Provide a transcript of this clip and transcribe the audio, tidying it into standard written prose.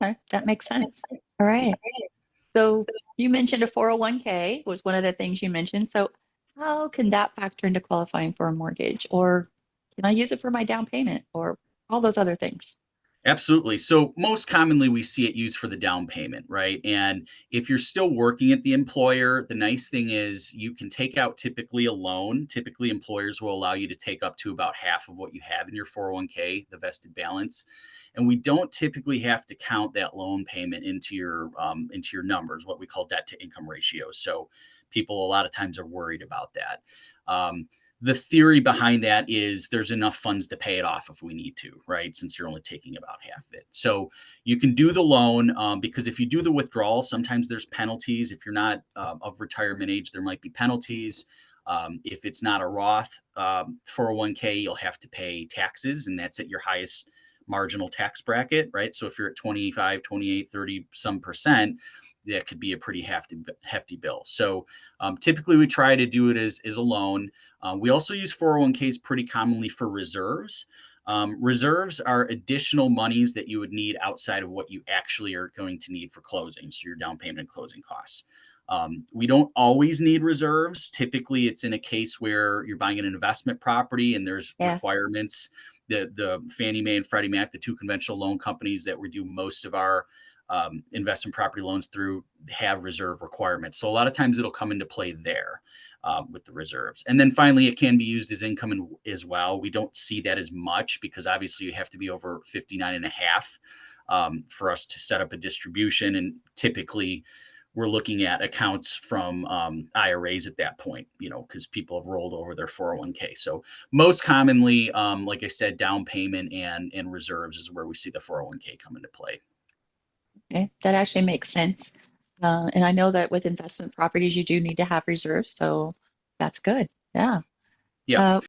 Okay, that makes sense. All right. So you mentioned a 401k was one of the things you mentioned. So how can that factor into qualifying for a mortgage? Or can I use it for my down payment or all those other things? Absolutely. So most commonly we see it used for the down payment, right? And if you're still working at the employer, the nice thing is you can take out typically a loan. Typically employers will allow you to take up to about half of what you have in your 401k, the vested balance. And we don't typically have to count that loan payment into your numbers, what we call debt to income ratios. So people a lot of times are worried about that. The theory behind that is there's enough funds to pay it off if we need to, right? Since you're only taking about half of it. So you can do the loan because if you do the withdrawal, sometimes there's penalties. If you're not of retirement age, there might be penalties. If it's not a Roth 401k, you'll have to pay taxes, and that's at your highest marginal tax bracket, right? So if you're at 25, 28, 30 some percent, that could be a pretty hefty bill. So typically we try to do it as a loan. We also use 401ks pretty commonly for reserves. Reserves are additional monies that you would need outside of what you actually are going to need for closing, so your down payment and closing costs. We don't always need reserves. Typically, it's in a case where you're buying an investment property and there's Yeah. requirements. The Fannie Mae and Freddie Mac, the two conventional loan companies that we do most of our investment property loans through, have reserve requirements. So a lot of times it'll come into play there with the reserves. And then finally, it can be used as income as well. We don't see that as much because obviously you have to be over 59 and a half for us to set up a distribution. And typically we're looking at accounts from IRAs at that point, because people have rolled over their 401k. So most commonly, like I said, down payment and reserves is where we see the 401k come into play. Okay. That actually makes sense. And I know that with investment properties, you do need to have reserves. So that's good. Yeah. Yep. Uh,